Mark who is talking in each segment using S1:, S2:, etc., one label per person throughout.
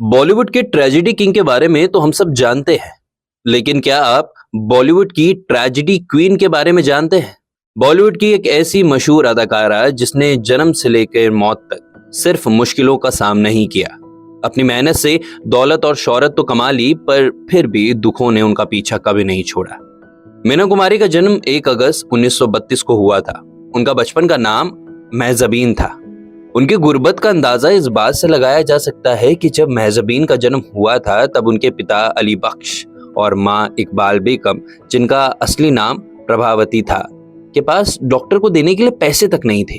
S1: बॉलीवुड के tragedy king के बारे में तो हम सब जानते हैं, लेकिन क्या आप बॉलीवुड की ट्रेजेडी क्वीन के बारे में जानते हैं? बॉलीवुड की एक ऐसी मशहूर अदाकारा जिसने जन्म से लेकर मौत तक सिर्फ मुश्किलों का सामना ही किया। अपनी मेहनत से दौलत और शोहरत तो कमा ली, पर फिर भी दुखों ने उनका पीछा कभी नहीं छोड़ा। मीना कुमारी का जन्म 1 अगस्त 1932 को हुआ था। उनका बचपन का नाम महजबीन था। उनकी गुर्बत का अंदाजा इस बात से लगाया जा सकता है कि जब महजबीन का जन्म हुआ था तब उनके पिता अली बख्श और माँ इकबाल बेगम, जिनका असली नाम प्रभावती था, के पास डॉक्टर को देने के लिए पैसे तक नहीं थे।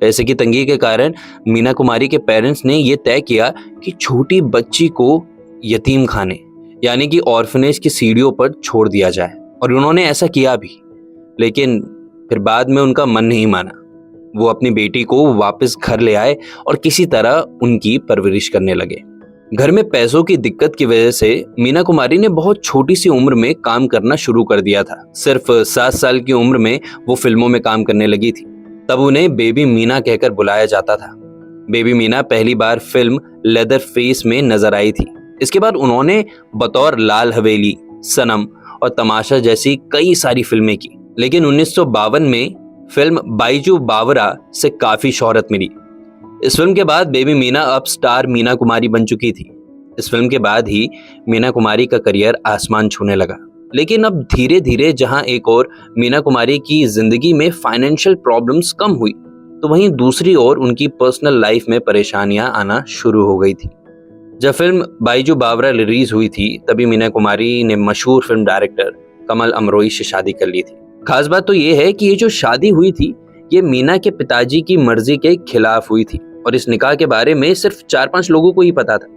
S1: पैसे की तंगी के कारण मीना कुमारी के पेरेंट्स ने यह तय किया कि छोटी बच्ची को यतीम खाने यानी कि ऑर्फनेज की सीढ़ियों पर छोड़ दिया जाए, और उन्होंने ऐसा किया भी। लेकिन फिर बाद में उनका मन नहीं माना। वो अपनी बेटी को वापस घर ले आए और किसी तरह उनकी परवरिश करने लगे। घर में पैसों की दिक्कत की वजह से मीना कुमारी ने बहुत छोटी सी उम्र में काम करना शुरू कर दिया था। सिर्फ 7 साल की उम्र में वो फिल्मों में काम करने लगी थी। तब उन्हें बेबी मीना कहकर बुलाया जाता था। बेबी मीना पहली बार फिल्म लेदर फेस में नजर आई थी। इसके बाद उन्होंने बतौर लाल हवेली, सनम और तमाशा जैसी कई सारी फिल्में की। लेकिन 1952 में फिल्म बाइजू बावरा से काफी शोहरत मिली। इस फिल्म के बाद बेबी मीना अब स्टार मीना कुमारी बन चुकी थी। इस फिल्म के बाद ही मीना कुमारी का करियर आसमान छूने लगा। लेकिन अब धीरे धीरे जहां एक और मीना कुमारी की जिंदगी में फाइनेंशियल प्रॉब्लम्स कम हुई, तो वहीं दूसरी ओर उनकी पर्सनल लाइफ में परेशानियां आना शुरू हो गई थी। जब फिल्म बाइजू बावरा रिलीज हुई थी तभी मीना कुमारी ने मशहूर फिल्म डायरेक्टर कमल अमरोई से शादी कर ली थी। खास बात तो ये है कि ये जो शादी हुई थी ये मीना के पिताजी की मर्जी के खिलाफ हुई थी, और इस निकाह के बारे में सिर्फ 4-5 लोगों को ही पता था।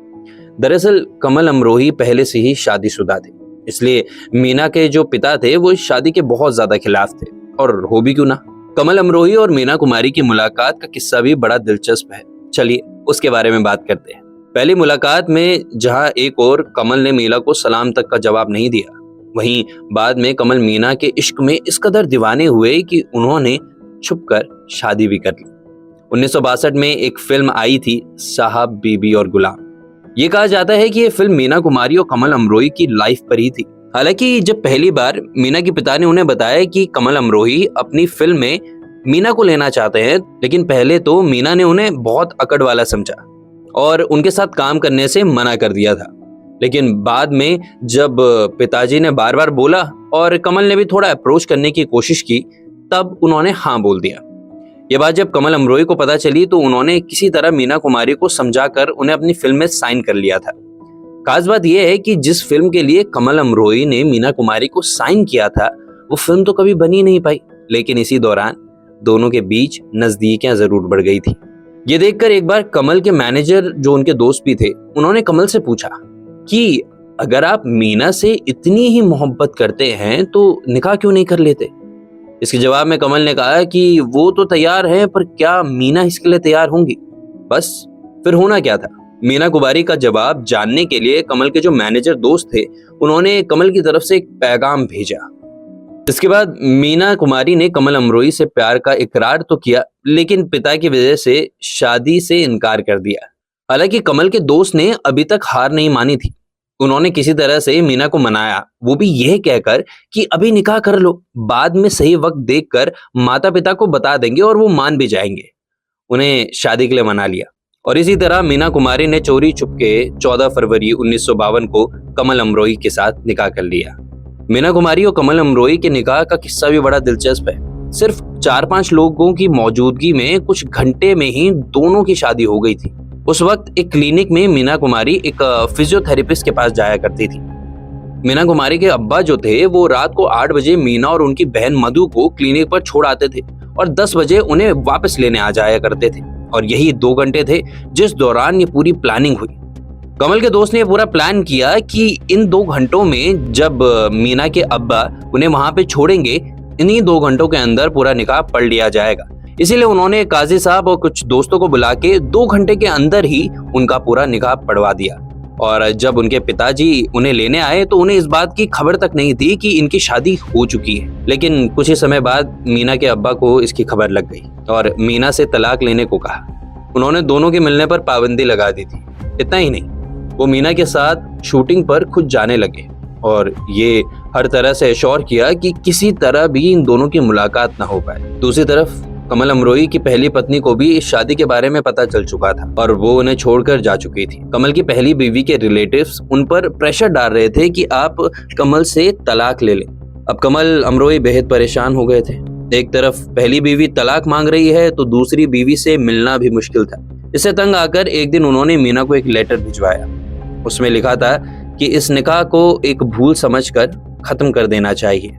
S1: दरअसल कमल अमरोही पहले से ही शादीशुदा थे, इसलिए मीना के जो पिता थे वो इस शादी के बहुत ज्यादा खिलाफ थे। और हो भी क्यों ना, कमल अमरोही और मीना कुमारी की मुलाकात का किस्सा भी बड़ा दिलचस्प है। चलिए उसके बारे में बात करते हैं। पहली मुलाकात में जहां एक और कमल ने मीना को सलाम तक का जवाब नहीं दिया, वहीं बाद में कमल मीना के इश्क में इस कदर दीवाने हुए कि उन्होंने छुपकर शादी भी कर ली। 1962 में एक फिल्म आई थी, साहब बीबी और गुलाम। ये कहा जाता है कि ये फिल्म मीना कुमारी और कमल अमरोही की लाइफ पर ही थी। हालांकि जब पहली बार मीना के पिता ने उन्हें बताया कि कमल अमरोही अपनी फिल्म में मीना को लेना चाहते हैं, लेकिन पहले तो मीना ने उन्हें बहुत अकड़ वाला समझा और उनके साथ काम करने से मना कर दिया था। लेकिन बाद में जब पिताजी ने बार बार बोला और कमल ने भी थोड़ा अप्रोच करने की कोशिश की, तब उन्होंने हाँ बोल दिया। ये बात जब कमल अमरोही को पता चली तो उन्होंने किसी तरह मीना कुमारी को समझाकर उन्हें अपनी फिल्म में साइन कर लिया था। खास बात यह है कि जिस फिल्म के लिए कमल अमरोही ने मीना कुमारी को साइन किया था वो फिल्म तो कभी बनी नहीं पाई, लेकिन इसी दौरान दोनों के बीच नजदीकियां जरूर बढ़ गई थी। ये देखकर एक बार कमल के मैनेजर, जो उनके दोस्त भी थे, उन्होंने कमल से पूछा कि अगर आप मीना से इतनी ही मोहब्बत करते हैं तो निकाह क्यों नहीं कर लेते। इसके जवाब में कमल ने कहा कि वो तो तैयार है, पर क्या मीना इसके लिए तैयार होंगी। बस फिर होना क्या था। मीना कुमारी का जवाब जानने के लिए कमल के जो मैनेजर दोस्त थे उन्होंने कमल की तरफ से एक पैगाम भेजा। इसके बाद मीना कुमारी ने कमल अमरोही से प्यार का इकरार तो किया, लेकिन पिता की वजह से शादी से इनकार कर दिया। हालांकि कमल के दोस्त ने अभी तक हार नहीं मानी थी। उन्होंने किसी तरह से मीना को मनाया, वो भी यह कहकर कि अभी निकाह कर लो, बाद में सही वक्त देखकर माता पिता को बता देंगे और वो मान भी जाएंगे। उन्हें शादी के लिए मना लिया और इसी तरह मीना कुमारी ने चोरी छुपके 14 फरवरी 1952 को कमल अमरोही के साथ निकाह कर लिया। मीना कुमारी और कमल अमरोही के निकाह का किस्सा भी बड़ा दिलचस्प है। सिर्फ 4-5 लोगों की मौजूदगी में कुछ घंटे में ही दोनों की शादी हो गई थी। उस वक्त एक क्लिनिक में मीना कुमारी एक फिजियोथेरेपिस्ट के पास जाया करती थी। मीना कुमारी के अब्बा जो थे वो रात को 8 बजे मीना और उनकी बहन मधु को क्लिनिक पर छोड़ आते थे और 10 बजे उन्हें वापस लेने आ जाया करते थे, और यही 2 घंटे थे जिस दौरान ये पूरी प्लानिंग हुई। कमल के दोस्त ने पूरा प्लान किया कि इन 2 घंटों में जब मीना के अब्बा उन्हें वहां पे छोड़ेंगे, इन्हीं 2 घंटों के अंदर पूरा निकाह पढ़ लिया जाएगा। इसीलिए उन्होंने काजी साहब और कुछ दोस्तों को बुला के 2 घंटे के अंदर ही उनका पूरा निकाह पढ़वा दिया। और जब उनके पिताजी उन्हें लेने आए तो उन्हें इस बात की खबर तक नहीं थी कि इनकी शादी हो चुकी है। लेकिन कुछ ही समय बाद मीना के अब्बा को इसकी खबर लग गई और मीना से तलाक लेने को कहा। उन्होंने दोनों के मिलने पर पाबंदी लगा दी थी। इतना ही नहीं, वो मीना के साथ शूटिंग पर खुद जाने लगे और ये हर तरह से एश्योर किया कि किसी तरह भी इन दोनों की मुलाकात ना हो पाए। दूसरी तरफ कमल अमरोई की पहली पत्नी को भी इस शादी के बारे में पता चल चुका था और वो उन्हें छोड़कर जा चुकी थी। कमल की पहली बीवी के रिलेटिव्स उन पर प्रेशर डाल रहे थे कि आप कमल से तलाक ले लें। अब कमल अमरोई बेहद परेशान हो गए थे। एक तरफ पहली बीवी तलाक मांग रही है तो दूसरी बीवी से मिलना भी मुश्किल था। इससे तंग आकर एक दिन उन्होंने मीना को एक लेटर भिजवाया। उसमें लिखा था कि इस निकाह को एक भूल समझकर खत्म कर देना चाहिए।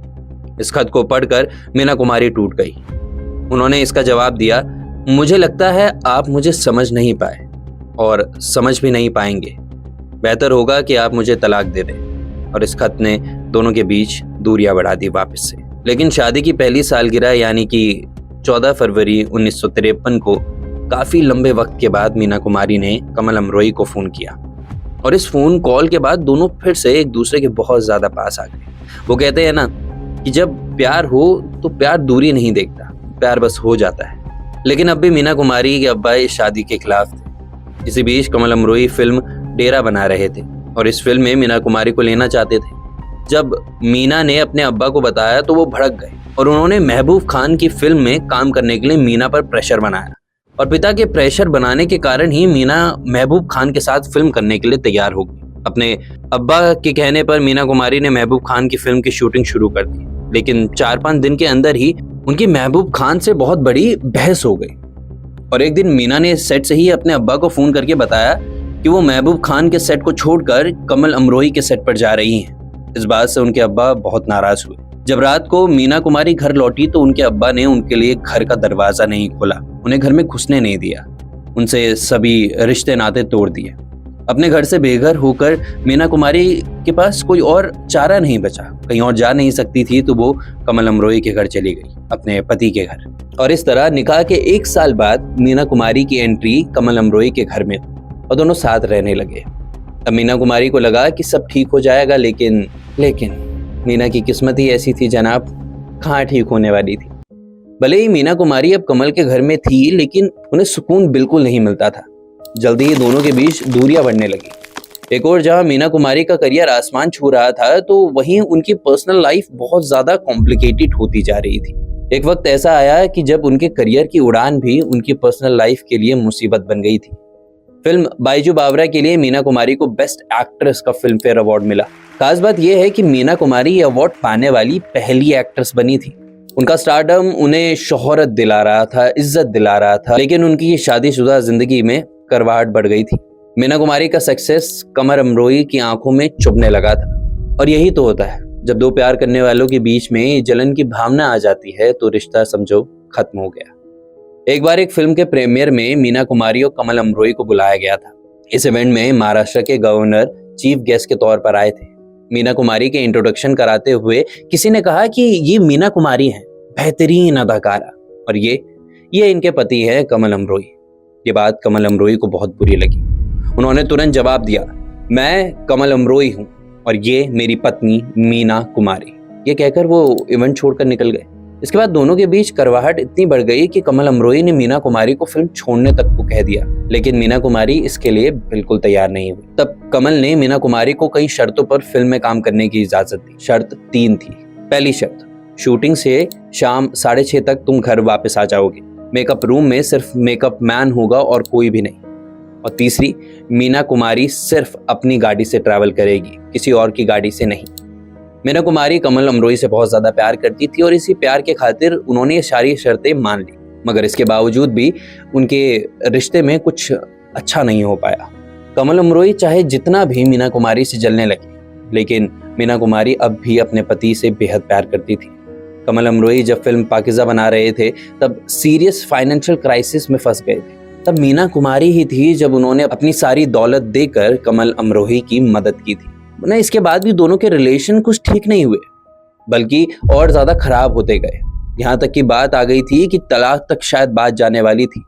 S1: इस खत को पढ़कर मीना कुमारी टूट गई। उन्होंने इसका जवाब दिया, मुझे लगता है आप मुझे समझ नहीं पाए और समझ भी नहीं पाएंगे। बेहतर होगा कि आप मुझे तलाक दे दें। और इस खत ने दोनों के बीच दूरियां बढ़ा दी वापस से। लेकिन शादी की पहली सालगिरह यानी कि 14 फरवरी 1953 को काफी लंबे वक्त के बाद मीना कुमारी ने कमल अमरोई को फोन किया और इस फोन कॉल के बाद दोनों फिर से एक दूसरे के बहुत ज्यादा पास आ गए। वो कहते हैं ना कि जब प्यार हो तो प्यार दूरी नहीं देखता, प्यार बस हो जाता है। लेकिन अब भी मीना कुमारी के अब्बा इस शादी के खिलाफ थे। इसी बीच कमल अमरोई फिल्म डेरा बना रहे थे और इस फिल्म में मीना कुमारी को लेना चाहते थे। जब मीना ने अपने अब्बा को बताया तो वो भड़क गए और उन्होंने महबूब खान की फिल्म में काम करने के लिए मीना पर प्रेशर बनाया और पिता के प्रेशर बनाने के कारण ही मीना महबूब खान के साथ फिल्म करने के लिए तैयार हो गई। अपने अब्बा के कहने पर मीना कुमारी ने महबूब खान की फिल्म की शूटिंग शुरू कर दी। लेकिन 4-5 दिन के अंदर ही उनकी महबूब खान से बहुत बड़ी बहस हो गई और एक दिन मीना ने सेट से ही अपने अब्बा को फोन करके बताया कि वो महबूब खान के सेट को छोड़कर कमल अमरोई के सेट पर जा रही हैं। इस बात से उनके अब्बा बहुत नाराज हुए। जब रात को मीना कुमारी घर लौटी तो उनके अब्बा ने उनके लिए घर का दरवाजा नहीं खोला, उन्हें घर में घुसने नहीं दिया, उनसे सभी रिश्ते नाते तोड़ दिए। अपने घर से बेघर होकर मीना कुमारी के पास कोई और चारा नहीं बचा। कहीं और जा नहीं सकती थी तो वो कमल अमरोई के घर चली गई, अपने पति के घर। और इस तरह निकाह के 1 साल बाद मीना कुमारी की एंट्री कमल अमरोई के घर में और दोनों साथ रहने लगे। अब मीना कुमारी को लगा कि सब ठीक हो जाएगा, लेकिन मीना की किस्मत ही ऐसी थी जनाब, कहाँ ठीक होने वाली थी। भले ही मीना कुमारी अब कमल के घर में थी लेकिन उन्हें सुकून बिल्कुल नहीं मिलता था। जल्दी ही दोनों के बीच दूरियां बढ़ने लगी। एक और जहां मीना कुमारी का करियर आसमान छू रहा था तो वहीं उनकी पर्सनल लाइफ बहुत ज्यादा कॉम्प्लिकेटेड होती जा रही थी। एक वक्त ऐसा आया कि जब उनके करियर की उड़ान भी उनकी पर्सनल लाइफ के लिए मुसीबत बन गई थी। फिल्म बाइजू बावरा के लिए मीना कुमारी को बेस्ट एक्ट्रेस का फिल्म फेयर अवार्ड मिला। खास बात यह है कि मीना कुमारी ये अवार्ड पाने वाली पहली एक्ट्रेस बनी थी। उनका स्टारडम उन्हें शोहरत दिला रहा था, इज्जत दिला रहा था, लेकिन उनकी शादीशुदा जिंदगी में करवाहट बढ़ गई थी। मीना कुमारी का सक्सेस कमल अमरोई की आंखों में चुभने लगा था। और यही तो होता है, जब दो प्यार करने वालों के बीच में जलन की भावना आ जाती है तो रिश्ता समझो खत्म हो गया। एक बार एक फिल्म के प्रीमियर में मीना कुमारी और कमल अमरोई को बुलाया गया था। इस इवेंट में महाराष्ट्र के गवर्नर चीफ गेस्ट के तौर पर आए थे। मीना कुमारी के इंट्रोडक्शन कराते हुए किसी ने कहा कि ये मीना कुमारी हैं, बेहतरीन अदाकारा, और ये इनके पति हैं कमल अमरोई। ये बात कमल अमरोई को बहुत बुरी लगी। उन्होंने तुरंत जवाब दिया, मैं कमल अमरोई हूं और ये मेरी पत्नी मीना कुमारी। ये कहकर वो इवेंट छोड़कर निकल गए। इसके बाद दोनों के बीच करवाहट इतनी बढ़ गई कि कमल अमरोई ने मीना कुमारी को फिल्म छोड़ने तक को कह दिया, लेकिन मीना कुमारी इसके लिए बिल्कुल तैयार नहीं हुई। तब कमल ने मीना कुमारी को कई शर्तों पर फिल्म में काम करने की इजाजत दी। शर्त 3 थी। पहली शर्त, शूटिंग से शाम 6:30 तक तुम घर वापस आ जाओगे। मेकअप रूम में सिर्फ मेकअप मैन होगा और कोई भी नहीं। और तीसरी, मीना कुमारी सिर्फ अपनी गाड़ी से ट्रैवल करेगी, किसी और की गाड़ी से नहीं। मीना कुमारी कमल अमरोई से बहुत ज्यादा प्यार करती थी और इसी प्यार के खातिर उन्होंने ये सारी शर्तें मान ली, मगर इसके बावजूद भी उनके रिश्ते में कुछ अच्छा नहीं हो पाया। कमल अमरोई चाहे जितना भी मीना कुमारी से जलने लगी, लेकिन मीना कुमारी अब भी अपने पति से बेहद प्यार करती थी। कमल अमरोई जब फिल्म पाकिज़ा बना रहे थे तब सीरियस फाइनेंशियल क्राइसिस में फंस गए थे। तब मीना कुमारी ही थी जब उन्होंने अपनी सारी दौलत देकर कमल अमरोई की मदद की थी। ना इसके बाद भी दोनों के रिलेशन कुछ ठीक नहीं हुए, बल्कि और ज्यादा खराब होते गए। यहाँ तक की बात आ गई थी कि तलाक तक शायद बात जाने वाली थी।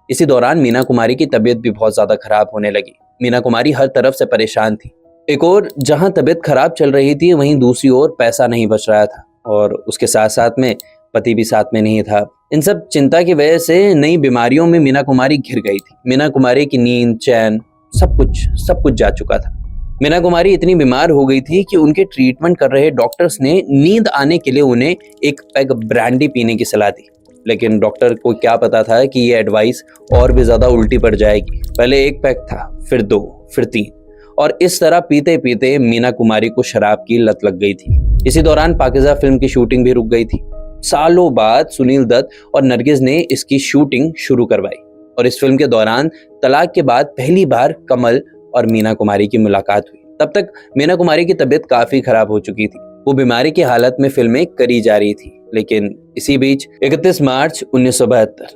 S1: इसी दौरान मीना कुमारी की तबीयत भी बहुत ज्यादा खराब होने लगी। मीना कुमारी हर तरफ से परेशान थी। एक और जहां तबीयत खराब चल रही थी, वहीं दूसरी ओर पैसा नहीं बच रहा था और उसके साथ साथ में पति भी साथ में नहीं था। इन सब चिंता की वजह से नई बीमारियों में मीना कुमारी घिर गई थी। मीना कुमारी की नींद, चैन, सब कुछ जा चुका था। मीना कुमारी इतनी बीमार हो गई थी कि उनके ट्रीटमेंट कर रहे डॉक्टर्स ने नींद आने के लिए उन्हें एक पैग ब्रांडी पीने की सलाह दी, लेकिन डॉक्टर को क्या पता था कि ये एडवाइस और भी ज्यादा उल्टी पड़ जाएगी। पहले एक पैक था, फिर 2, फिर 3, और इस तरह पीते पीते मीना कुमारी को शराब की लत लग गई थी। इसी दौरान पाकिज़ा फिल्म की शूटिंग भी रुक गई थी। सालों बाद सुनील दत्त और नरगिस ने इसकी शूटिंग शुरू करवाई और इस फिल्म के दौरान तलाक के बाद पहली बार कमल और मीना कुमारी की मुलाकात हुई। तब तक मीना कुमारी की तबीयत काफी खराब हो चुकी थी। वो बीमारी की हालत में फिल्में करी जा रही थी, लेकिन इसी बीच 31 मार्च 1972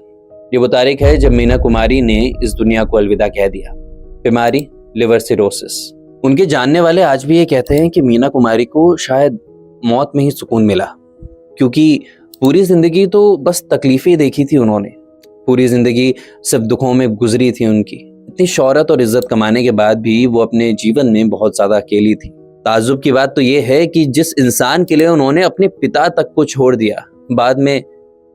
S1: ये वो तारीख है जब मीना कुमारी ने इस दुनिया को अलविदा कह दिया। बीमारी लिवर सिरोसिस। उनके जानने वाले आज भी ये कहते हैं कि मीना कुमारी को शायद मौत में ही सुकून मिला, क्योंकि पूरी जिंदगी तो बस तकलीफें देखी थी उन्होंने। पूरी जिंदगी सिर्फ दुखों में गुजरी थी उनकी। इतनी शोहरत और इज्जत कमाने के बाद भी वो अपने जीवन में बहुत ज्यादा अकेली थी। ताज्जुब की बात तो ये है कि जिस इंसान के लिए उन्होंने अपने पिता तक को छोड़ दिया, बाद में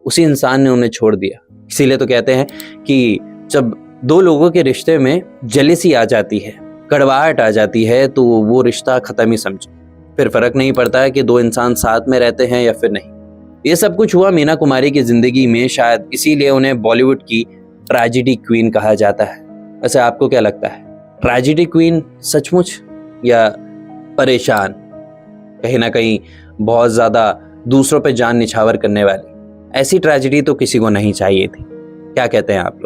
S1: उसी इंसान ने उन्हें छोड़ दिया। इसीलिए तो कहते हैं कि जब 2 लोगों के रिश्ते में जेलसी आ जाती है, कड़वाहट आ जाती है, तो वो रिश्ता खत्म ही समझो। फिर फर्क नहीं पड़ता है कि 2 इंसान साथ में रहते हैं या फिर नहीं। ये सब कुछ हुआ मीना कुमारी की जिंदगी में, शायद इसीलिए उन्हें बॉलीवुड की ट्रेजेडी क्वीन कहा जाता है। वैसे आपको क्या लगता है, ट्रेजेडी क्वीन सचमुच या परेशान, कहीं ना कहीं बहुत ज्यादा दूसरों पे जान निछावर करने वाली? ऐसी ट्रेजेडी तो किसी को नहीं चाहिए थी। क्या कहते हैं आप लोग?